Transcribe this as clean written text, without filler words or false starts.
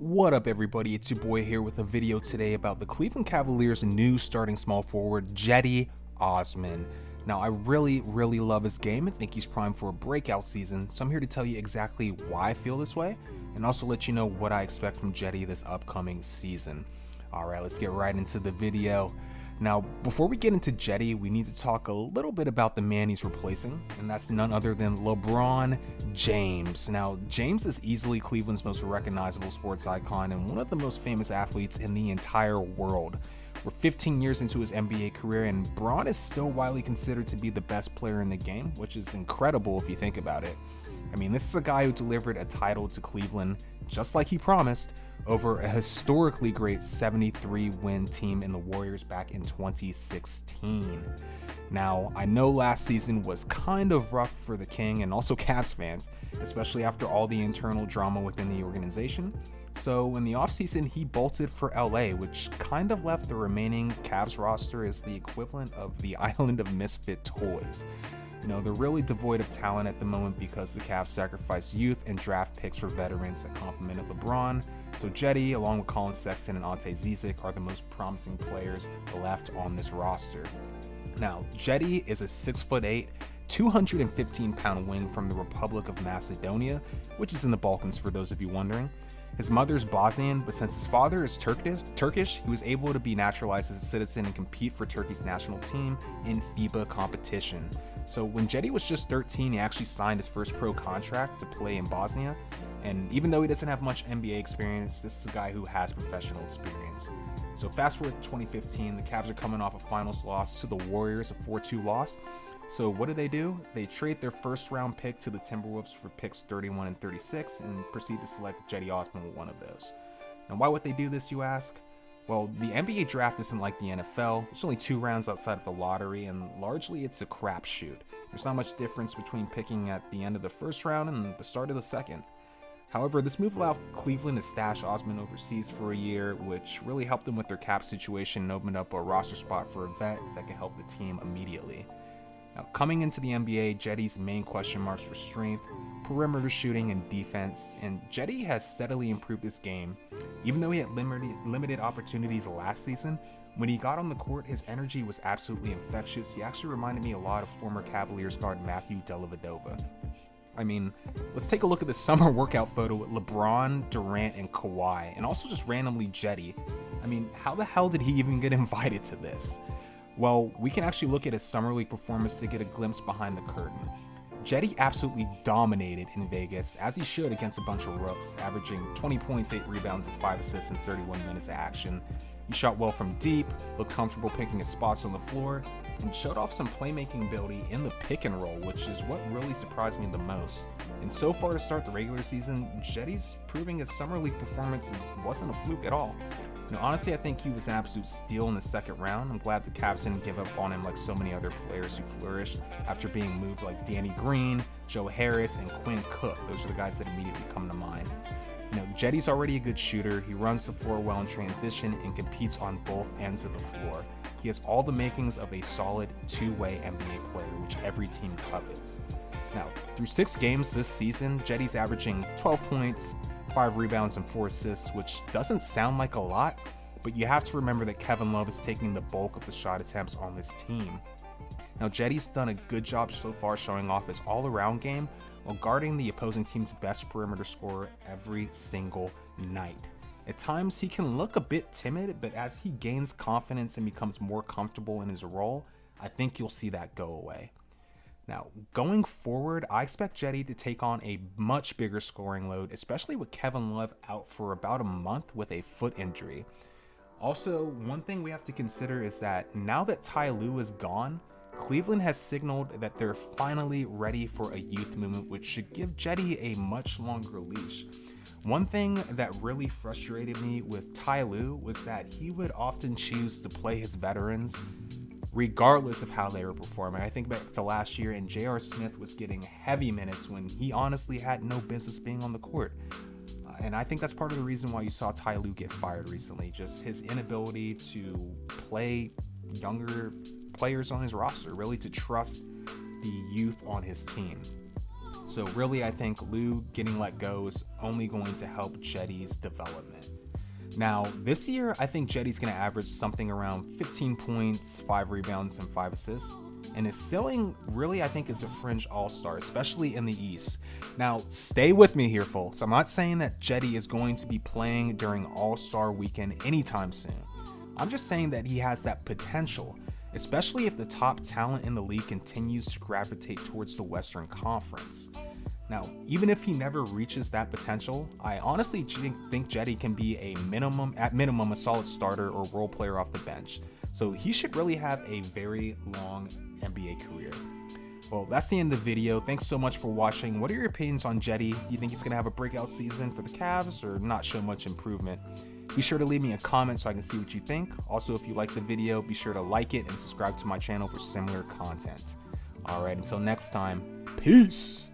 What up, everybody? It's your boy here with a video today about the Cleveland Cavaliers' new starting small forward, Cedi Osman. Now, I really love his game and think he's primed for a breakout season, so I'm here to tell you exactly why I feel this way and also let you know what I expect from Cedi this upcoming season. Alright, let's get right into the video. Now, before we get into Cedi, we need to talk a little bit about the man he's replacing, and that's none other than LeBron James. Now, James is easily Cleveland's most recognizable sports icon and one of the most famous athletes in the entire world. We're 15 years into his NBA career, and Bron is still widely considered to be the best player in the game, which is incredible if you think about it. I mean, this is a guy who delivered a title to Cleveland, just like he promised, over a historically great 73-win team in the Warriors back in 2016. Now, I know last season was kind of rough for the King and also Cavs fans, especially after all the internal drama within the organization. So in the offseason, he bolted for LA, which kind of left the remaining Cavs roster as the equivalent of the island of misfit toys. You know, they're really devoid of talent at the moment because the Cavs sacrificed youth and draft picks for veterans that complemented LeBron. So Cedi, along with Colin Sexton and Ante Zizic, are the most promising players left on this roster. Now, Cedi is a 6'8", 215-pound wing from the Republic of Macedonia, which is in the Balkans for those of you wondering. His mother's Bosnian, but since his father is Turkish, he was able to be naturalized as a citizen and compete for Turkey's national team in FIBA competition. So when Cedi was just 13, he actually signed his first pro contract to play in Bosnia. And even though he doesn't have much NBA experience, this is a guy who has professional experience. So fast forward to 2015, the Cavs are coming off a finals loss to the Warriors, a 4-2 loss. So what do? They trade their first round pick to the Timberwolves for picks 31 and 36 and proceed to select Cedi Osman with one of those. Now, why would they do this, you ask? Well, the NBA draft isn't like the NFL. There's only 2 rounds outside of the lottery, and largely it's a crapshoot. There's not much difference between picking at the end of the first round and the start of the second. However, this move allowed Cleveland to stash Osman overseas for a year, which really helped them with their cap situation and opened up a roster spot for a vet that could help the team immediately. Now, coming into the NBA, Cedi's main question marks were strength, perimeter shooting, and defense, and Cedi has steadily improved his game. Even though he had limited opportunities last season, when he got on the court, his energy was absolutely infectious. He actually reminded me a lot of former Cavaliers guard Matthew Dellavedova. I mean, let's take a look at the summer workout photo with LeBron, Durant, and Kawhi, and also just randomly Cedi. I mean, how the hell did he even get invited to this? Well, we can actually look at his Summer League performance to get a glimpse behind the curtain. Cedi absolutely dominated in Vegas, as he should against a bunch of rooks, averaging 20 points, 8 rebounds, and 5 assists in 31 minutes of action. He shot well from deep, looked comfortable picking his spots on the floor, and showed off some playmaking ability in the pick and roll, which is what really surprised me the most. And so far to start the regular season, Cedi's proving his Summer League performance wasn't a fluke at all. Now, honestly, I think he was an absolute steal in the second round. I'm glad the Cavs didn't give up on him like so many other players who flourished after being moved, like Danny Green, Joe Harris, and Quinn Cook. Those are the guys that immediately come to mind. You know, Cedi's already a good shooter. He runs the floor well in transition and competes on both ends of the floor. He has all the makings of a solid two-way NBA player, which every team covets. Now, through 6 games this season, Cedi's averaging 12 points, 5 rebounds, and 4 assists, which doesn't sound like a lot, but you have to remember that Kevin Love is taking the bulk of the shot attempts on this team. Now, Cedi's done a good job so far showing off his all-around game while guarding the opposing team's best perimeter scorer every single night. At times, he can look a bit timid, but as he gains confidence and becomes more comfortable in his role, I think you'll see that go away. Now, going forward, I expect Cedi to take on a much bigger scoring load, especially with Kevin Love out for about a month with a foot injury. Also, one thing we have to consider is that now that Ty Lue is gone, Cleveland has signaled that they're finally ready for a youth movement, which should give Cedi a much longer leash. One thing that really frustrated me with Ty Lue was that he would often choose to play his veterans regardless of how they were performing. I think back to last year, and J.R. Smith was getting heavy minutes when he honestly had no business being on the court. And I think that's part of the reason why you saw Ty Lue get fired recently, just his inability to play younger players on his roster, really to trust the youth on his team. So really, I think Lou getting let go is only going to help Cedi's development. Now, this year, I think Cedi's going to average something around 15 points, 5 rebounds, and 5 assists. And his ceiling really, I think, is a fringe all-star, especially in the East. Now, stay with me here, folks. I'm not saying that Cedi is going to be playing during All-Star Weekend anytime soon. I'm just saying that he has that potential, especially if the top talent in the league continues to gravitate towards the Western Conference. Now, even if he never reaches that potential, I honestly think Cedi can be at minimum a solid starter or role player off the bench. So he should really have a very long NBA career. Well, that's the end of the video. Thanks so much for watching. What are your opinions on Cedi? Do you think he's going to have a breakout season for the Cavs or not show much improvement? Be sure to leave me a comment so I can see what you think. Also, if you like the video, be sure to like it and subscribe to my channel for similar content. All right, until next time, peace.